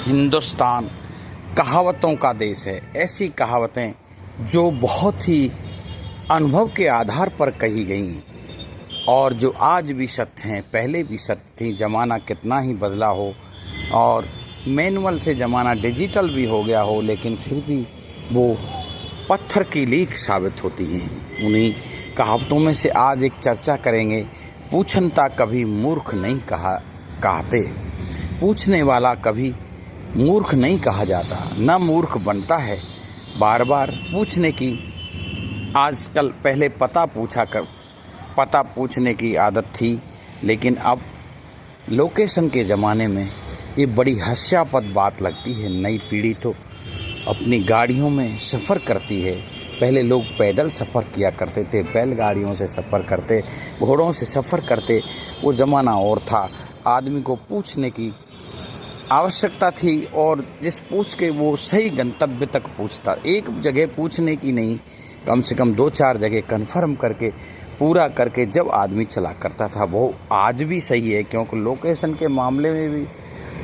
हिंदुस्तान कहावतों का देश है। ऐसी कहावतें जो बहुत ही अनुभव के आधार पर कही गई और जो आज भी सत्य हैं, पहले भी सत्य थी। ज़माना कितना ही बदला हो और मैनुअल से ज़माना डिजिटल भी हो गया हो, लेकिन फिर भी वो पत्थर की लीक साबित होती हैं। उन्हीं कहावतों में से आज एक चर्चा करेंगे। पूछनता कभी मूर्ख नहीं कहते, पूछने वाला कभी मूर्ख नहीं कहा जाता, न मूर्ख बनता है। बार बार पूछने की आजकल, पहले पता पूछने की आदत थी, लेकिन अब लोकेशन के ज़माने में ये बड़ी हास्यास्पद बात लगती है। नई पीढ़ी तो अपनी गाड़ियों में सफ़र करती है। पहले लोग पैदल सफ़र किया करते थे, बैलगाड़ियों से सफ़र करते, घोड़ों से सफ़र करते। वो ज़माना और था। आदमी को पूछने की आवश्यकता थी और जिस पूछ के वो सही गंतव्य तक पूछता। एक जगह पूछने की नहीं, कम से कम 2-4 जगह कन्फर्म करके पूरा करके जब आदमी चला करता था। वो आज भी सही है, क्योंकि लोकेशन के मामले में भी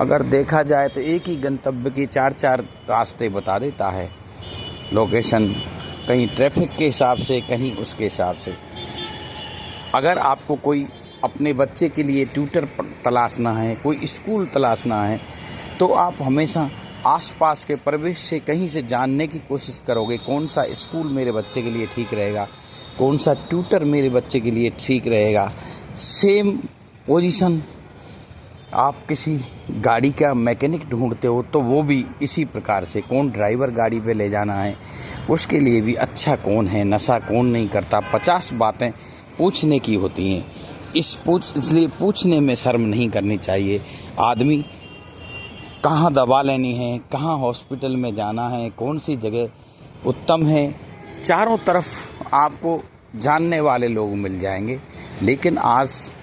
अगर देखा जाए तो एक ही गंतव्य की 4-4 रास्ते बता देता है लोकेशन, कहीं ट्रैफिक के हिसाब से, कहीं उसके हिसाब से। अगर आपको कोई अपने बच्चे के लिए ट्यूटर तलाशना है, कोई स्कूल तलाशना है, तो आप हमेशा आसपास के परिवेश से कहीं से जानने की कोशिश करोगे कौन सा स्कूल मेरे बच्चे के लिए ठीक रहेगा, कौन सा ट्यूटर मेरे बच्चे के लिए ठीक रहेगा। सेम पोजीशन आप किसी गाड़ी का मैकेनिक ढूंढते हो तो वो भी इसी प्रकार से, कौन ड्राइवर गाड़ी पे ले जाना है, उसके लिए भी अच्छा कौन है, नशा कौन नहीं करता। 50 बातें पूछने की होती हैं। इसलिए पूछने में शर्म नहीं करनी चाहिए। आदमी कहाँ दवा लेनी है, कहाँ हॉस्पिटल में जाना है, कौन सी जगह उत्तम है, चारों तरफ आपको जानने वाले लोग मिल जाएंगे। लेकिन आज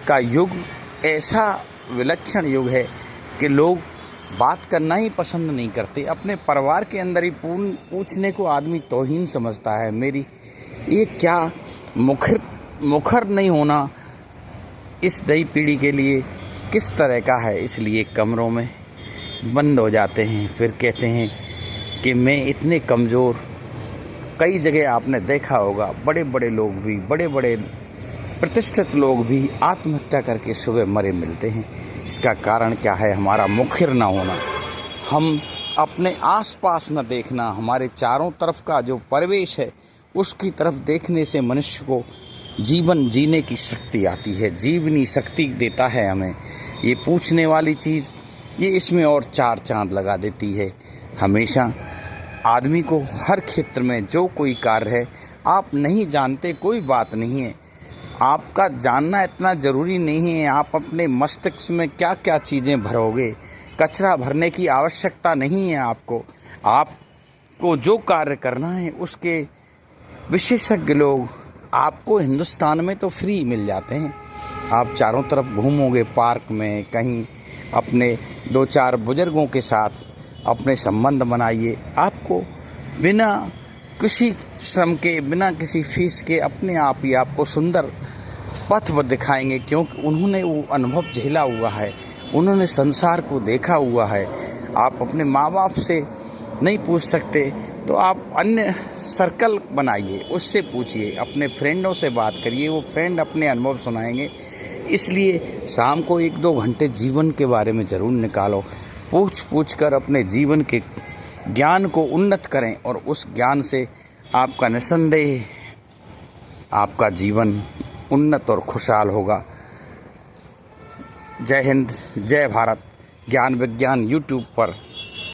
का युग ऐसा विलक्षण युग है कि लोग बात करना ही पसंद नहीं करते। अपने परिवार के अंदर ही पूछने को आदमी तौहीन समझता है। मेरी ये क्या मुखर नहीं होना इस नई पीढ़ी के लिए किस तरह का है। इसलिए कमरों में बंद हो जाते हैं, फिर कहते हैं कि मैं इतने कमज़ोर। कई जगह आपने देखा होगा, बड़े बड़े लोग भी, बड़े बड़े प्रतिष्ठित लोग भी आत्महत्या करके सुबह मरे मिलते हैं। इसका कारण क्या है? हमारा मुखर ना होना, हम अपने आसपास न देखना। हमारे चारों तरफ का जो परिवेश है उसकी तरफ देखने से मनुष्य को जीवन जीने की शक्ति आती है, जीवनी शक्ति देता है हमें। ये पूछने वाली चीज़, ये इसमें और 4 चांद लगा देती है। हमेशा आदमी को हर क्षेत्र में जो कोई कार्य है, आप नहीं जानते कोई बात नहीं है, आपका जानना इतना ज़रूरी नहीं है। आप अपने मस्तिष्क में क्या क्या चीज़ें भरोगे, कचरा भरने की आवश्यकता नहीं है। आपको जो कार्य करना है उसके विशेषज्ञ लोग आपको हिंदुस्तान में तो फ्री मिल जाते हैं। आप चारों तरफ घूमोगे, पार्क में कहीं, अपने 2-4 बुजुर्गों के साथ अपने संबंध बनाइए। आपको बिना किसी श्रम के, बिना किसी फीस के अपने आप ही आपको सुंदर पथ दिखाएंगे, क्योंकि उन्होंने वो अनुभव झेला हुआ है, उन्होंने संसार को देखा हुआ है। आप अपने माँ बाप से नहीं पूछ सकते तो आप अन्य सर्कल बनाइए, उससे पूछिए, अपने फ्रेंडों से बात करिए, वो फ्रेंड अपने अनुभव सुनाएंगे। इसलिए शाम को 1-2 घंटे जीवन के बारे में ज़रूर निकालो। पूछ कर अपने जीवन के ज्ञान को उन्नत करें और उस ज्ञान से आपका निस्संदेह आपका जीवन उन्नत और खुशहाल होगा। जय हिंद, जय भारत। ज्ञान विज्ञान यूट्यूब पर